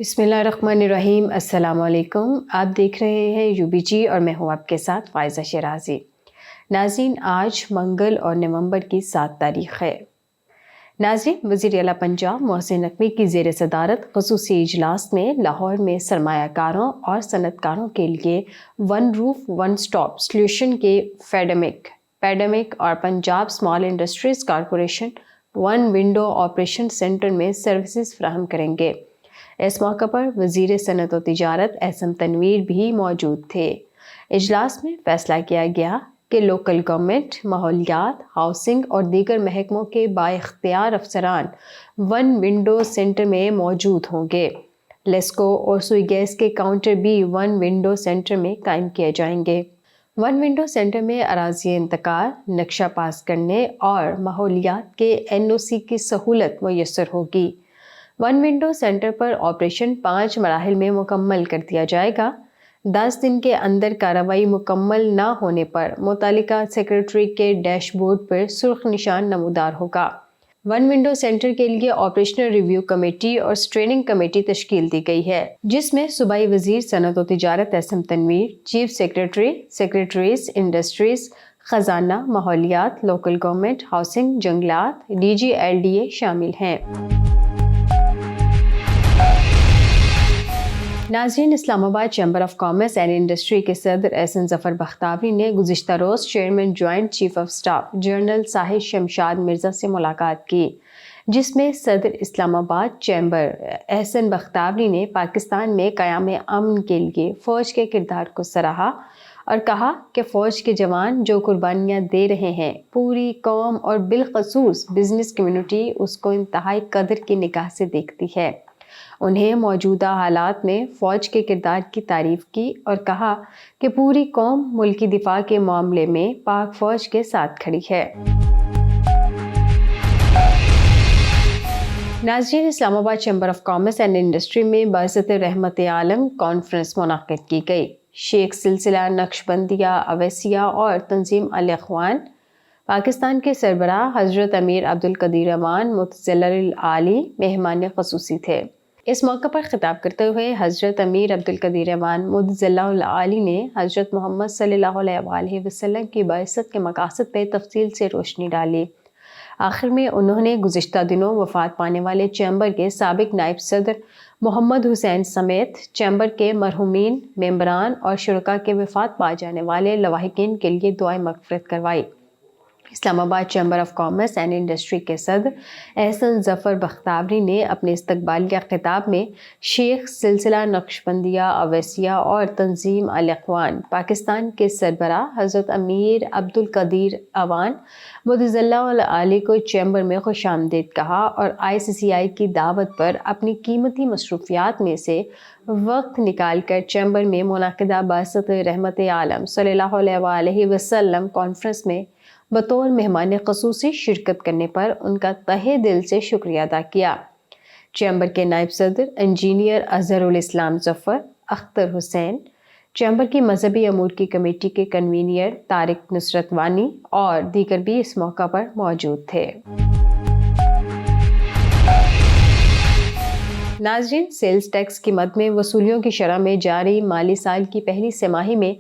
بسم اللہ الرحمن الرحیم۔ السلام علیکم، آپ دیکھ رہے ہیں UBG اور میں ہوں آپ کے ساتھ فائزہ شیرازی۔ ناظرین، آج منگل اور نومبر کی 7 تاریخ ہے۔ ناظرین، وزیر اعلیٰ پنجاب محسن نقوی کی زیر صدارت خصوصی اجلاس میں لاہور میں سرمایہ کاروں اور صنعت کاروں کے لیے one roof one stop solution کے پیڈمک اور Punjab small industries corporation one window operation centre میں سروسز فراہم کریں گے۔ اس موقع پر وزیر صنعت و تجارت احسن تنویر بھی موجود تھے۔ اجلاس میں فیصلہ کیا گیا کہ لوکل گورنمنٹ، ماحولیات، ہاؤسنگ اور دیگر محکموں کے بااختیار افسران ون ونڈو سینٹر میں موجود ہوں گے۔ لیسکو اور سوئی گیس کے کاؤنٹر بھی ون ونڈو سینٹر میں قائم کیے جائیں گے۔ ون ونڈو سینٹر میں اراضی انتقال، نقشہ پاس کرنے اور ماحولیات کے NOC کی سہولت میسر ہوگی۔ ون ونڈو سینٹر پر آپریشن 5 مراحل میں مکمل کر دیا جائے گا۔ 10 دن کے اندر کارروائی مکمل نہ ہونے پر متعلقہ سیکریٹری کے ڈیش بورڈ پر سرخ نشان نمودار ہوگا۔ ون ونڈو سینٹر کے لیے آپریشنل ریویو کمیٹی اور اسٹریننگ کمیٹی تشکیل دی گئی ہے، جس میں صوبائی وزیر صنعت و تجارت Ahsan Tanveer, chief secretary, secretaries industries, خزانہ، ماحولیات، لوکل گورنمنٹ، ہاؤسنگ، جنگلات، DG LDA شامل ہیں۔ ناظرین، Islamabad chamber of commerce and industry کے صدر احسن ظفر بختیاری نے گزشتہ روز chairman joint chief of staff general Sahir Shamshad Mirza سے ملاقات کی، جس میں صدر اسلام آباد چیمبر احسن بختیاری نے پاکستان میں قیام امن کے لیے فوج کے کردار کو سراہا اور کہا کہ فوج کے جوان جو قربانیاں دے رہے ہیں، پوری قوم اور بالخصوص بزنس کمیونٹی اس کو انتہائی قدر کی نگاہ سے دیکھتی ہے۔ انہیں موجودہ حالات میں فوج کے کردار کی تعریف کی اور کہا کہ پوری قوم ملکی دفاع کے معاملے میں پاک فوج کے ساتھ کھڑی ہے۔ ناظرین، Islamabad chamber of commerce and industry میں بعثت رحمت عالم کانفرنس منعقد کی گئی۔ شیخ سلسلہ نقشبندیہ اویسیہ اور تنظیم الاخوان پاکستان کے سربراہ حضرت امیر عبدالقدیر امان متظلہ العالی مہمان خصوصی تھے۔ اس موقع پر خطاب کرتے ہوئے حضرت امیر عبدالقدیر امان متظلہ العالی نے حضرت محمد صلی اللہ علیہ وآلہ وسلم کی بعثت کے مقاصد پہ تفصیل سے روشنی ڈالی۔ آخر میں انہوں نے گزشتہ دنوں وفات پانے والے چیمبر کے سابق نائب صدر محمد حسین سمیت چیمبر کے مرحومین ممبران اور شرکاء کے وفات پا جانے والے لواحقین کے لیے دعائیں مغفرت کروائی۔ اسلام آباد chamber of commerce and industry کے صدر احسن ظفر بختیاری نے اپنے استقبالیہ خطاب میں شیخ سلسلہ نقشبندیہ اویسیہ اور تنظیم الاخوان پاکستان کے سربراہ حضرت امیر عبدالقدیر امان متظلہ العالی کو چیمبر میں خوش آمدید کہا اور ICCI کی دعوت پر اپنی قیمتی مصروفیات میں سے وقت نکال کر چیمبر میں منعقدہ بعثت رحمت عالم صلی اللہ علیہ وآلہ وسلم کانفرنس میں بطور مہمان خصوصی شرکت کرنے پر ان کا تہہ دل سے شکریہ ادا کیا۔ چیمبر کے نائب صدر انجینئر اظہر الاسلام ظفر، اختر حسین، چیمبر کی مذہبی امور کی کمیٹی کے کنوینر طارق نصرت وانی اور دیگر بھی اس موقع پر موجود تھے۔ ناظرین، سیلز ٹیکس کی مد میں وصولیوں کی شرح میں جاری مالی سال کی پہلی سہ ماہی میں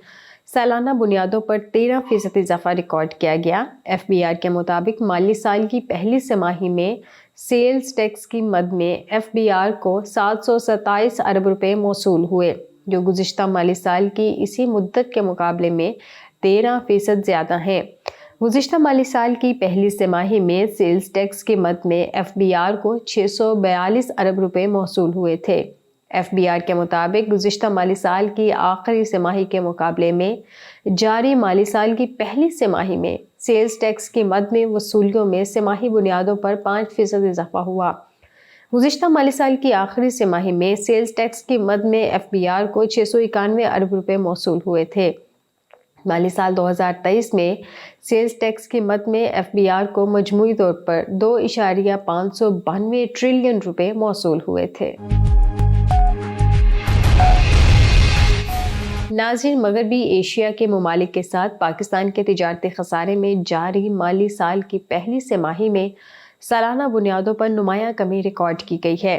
سالانہ بنیادوں پر 13% اضافہ ریکارڈ کیا گیا۔ FBR کے مطابق مالی سال کی پہلی سہ ماہی میں سیلز ٹیکس کی مد میں FBR کو 727 ارب روپے موصول ہوئے، جو گزشتہ مالی سال کی اسی مدت کے مقابلے میں 13% زیادہ ہیں۔ گزشتہ مالی سال کی پہلی سہ ماہی میں سیلز ٹیکس کی مد میں FBR کو 642 ارب روپے موصول ہوئے تھے۔ FBR کے مطابق گزشتہ مالی سال کی آخری سہ ماہی کے مقابلے میں جاری مالی سال کی پہلی سہ ماہی میں سیلز ٹیکس کی مد میں وصولیوں میں سہ ماہی بنیادوں پر 5% اضافہ ہوا۔ گزشتہ مالی سال کی آخری سہ ماہی میں سیلز ٹیکس کی مد میں FBR کو 691 ارب روپے موصول ہوئے تھے۔ مالی سال 2023 میں سیلز ٹیکس کی مد میں FBR کو مجموعی طور پر 2.592 ٹریلین روپے موصول ہوئے تھے۔ ناظرین، مغربی ایشیا کے ممالک کے ساتھ پاکستان کے تجارتی خسارے میں جاری مالی سال کی پہلی سہ ماہی میں سالانہ بنیادوں پر نمایاں کمی ریکارڈ کی گئی ہے۔